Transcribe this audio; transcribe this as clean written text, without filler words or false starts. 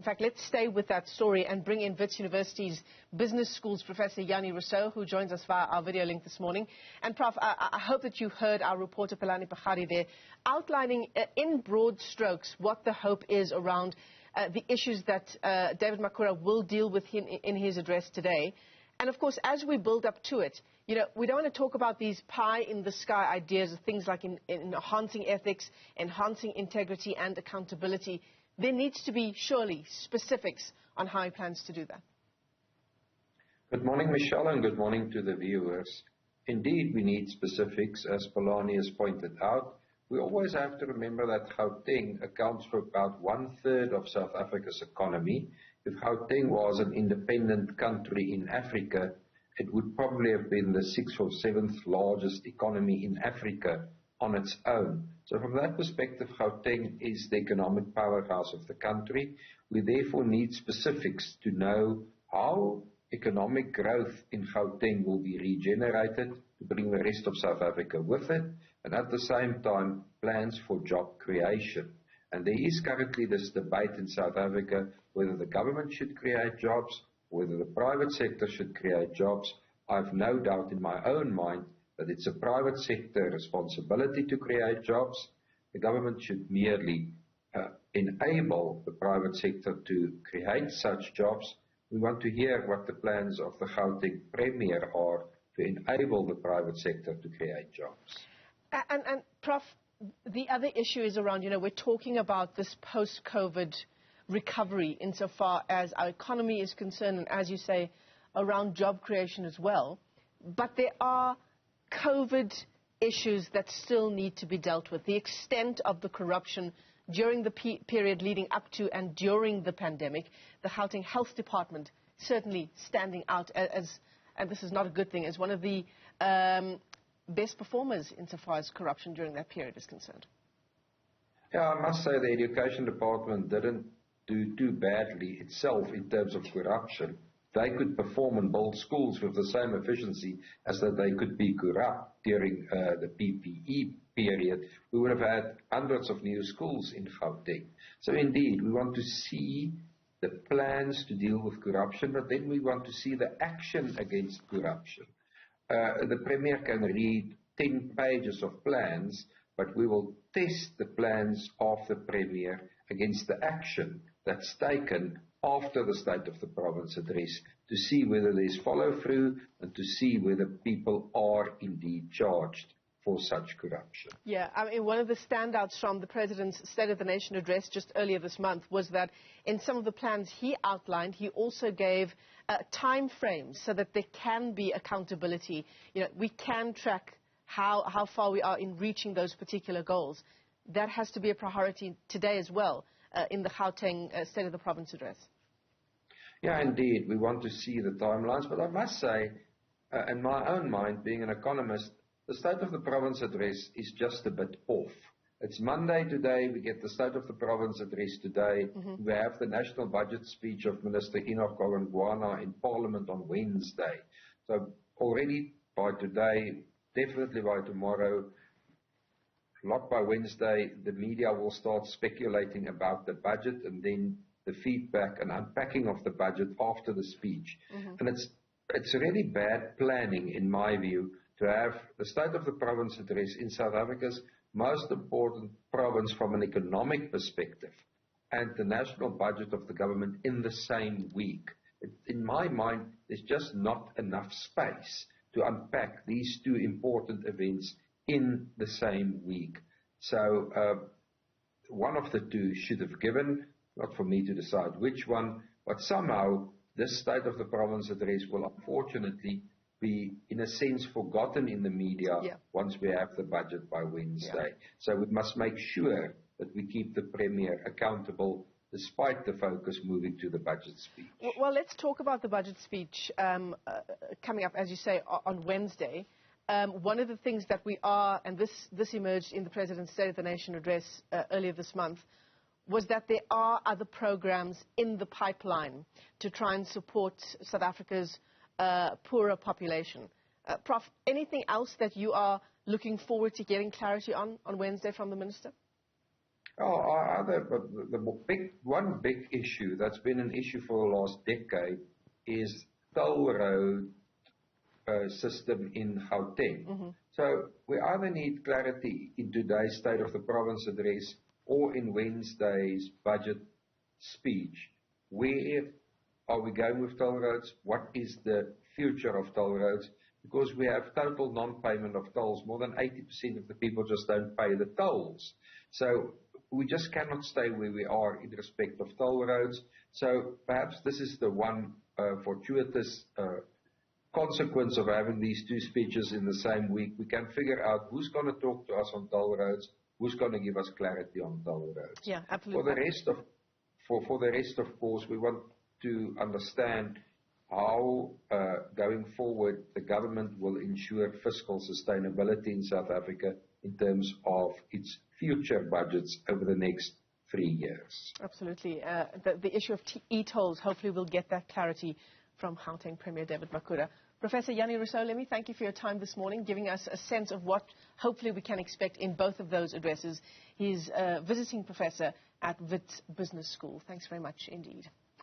In fact, let's stay with that story and bring in Wits University's Business School's Professor Jannie Rossouw, who joins us via our video link this morning. And Prof, I hope that you heard our reporter Pelani Pagadi there, outlining in broad strokes what the hope is around the issues that David Makhura will deal with in his address today. And of course, as we build up to it, you know, we don't want to talk about these pie-in-the-sky ideas of things like enhancing ethics, enhancing integrity and accountability. There needs to be, surely, specifics on how he plans to do that. Good morning, Michelle, and good morning to the viewers. Indeed, we need specifics, as Pelani has pointed out. We always have to remember that Gauteng accounts for about 1/3 of South Africa's economy. If Gauteng was an independent country in Africa, it would probably have been the 6th or 7th largest economy in Africa on its own. So from that perspective, Gauteng is the economic powerhouse of the country. We therefore need specifics to know how economic growth in Gauteng will be regenerated to bring the rest of South Africa with it, and at the same time, plans for job creation. And there is currently this debate in South Africa whether the government should create jobs, whether the private sector should create jobs. I have no doubt in my own mind that it's a private sector responsibility to create jobs. The government should merely enable the private sector to create such jobs. We want to hear what the plans of the Gauteng Premier are to enable the private sector to create jobs. And Prof, the other issue is around, you know, we're talking about this post-COVID recovery insofar as our economy is concerned, and as you say, around job creation as well. But there are COVID issues that still need to be dealt with. The extent of the corruption during the period leading up to and during the pandemic, the Gauteng Health Department certainly standing out as, and this is not a good thing, as one of the best performers insofar as corruption during that period is concerned. Yeah, I must say the Education Department didn't do too badly itself in terms of corruption. They could perform and build schools with the same efficiency as that they could be corrupt during the PPE period. We would have had hundreds of new schools in Gauteng. So indeed, we want to see the plans to deal with corruption, but then we want to see the action against corruption. The Premier can read 10 pages of plans, but we will test the plans of the Premier against the action that's taken after the State of the Province address to see whether there's follow-through and to see whether people are indeed charged for such corruption. Yeah, I mean, one of the standouts from the President's State of the Nation address just earlier this month was that in some of the plans he outlined, he also gave time frames so that there can be accountability. You know, we can track how far we are in reaching those particular goals. That has to be a priority today as well in the Gauteng State of the Province address. Yeah, indeed. We want to see the timelines. But I must say, in my own mind, being an economist, the State of the Province address is just a bit off. It's Monday today. We get the State of the Province address today. Mm-hmm. We have the national budget speech of Minister Enoch Godongwana in Parliament on Wednesday. So already by today, definitely by tomorrow, not by Wednesday, the media will start speculating about the budget and then the feedback and unpacking of the budget after the speech. Mm-hmm. And it's really bad planning, in my view, to have the State of the Province address in South Africa's most important province from an economic perspective and the national budget of the government in the same week. In my mind, there's just not enough space to unpack these two important events in the same week. So one of the two should have given, not for me to decide which one, but somehow this State of the Province address will unfortunately be, in a sense, forgotten in the media once we have the budget by Wednesday. Yeah. So we must make sure that we keep the Premier accountable despite the focus moving to the budget speech. Well, let's talk about the budget speech coming up, as you say, on Wednesday. One of the things that we are, and this emerged in the President's State of the Nation address earlier this month, was that there are other programs in the pipeline to try and support South Africa's poorer population. Prof, anything else that you are looking forward to getting clarity on Wednesday from the Minister? One big issue that's been an issue for the last decade is toll road system in Gauteng. So we either need clarity in today's State of the Province address or in Wednesday's budget speech. Where are we going with toll roads? What is the future of toll roads? Because we have total non-payment of tolls. More than 80% of the people just don't pay the tolls. So we just cannot stay where we are in respect of toll roads. So perhaps this is the one fortuitous consequence of having these two speeches in the same week. We can figure out who's going to talk to us on toll roads, who's going to give us clarity on toll roads. Yeah, absolutely. For the rest, of course, we want to understand how, going forward, the government will ensure fiscal sustainability in South Africa in terms of its future budgets over the next 3 years. Absolutely. The issue of e-tolls, hopefully we'll get that clarity from Gauteng Premier David Makhura. Professor Jannie Rossouw, let me thank you for your time this morning, giving us a sense of what hopefully we can expect in both of those addresses. He's a visiting professor at Wits Business School. Thanks very much indeed.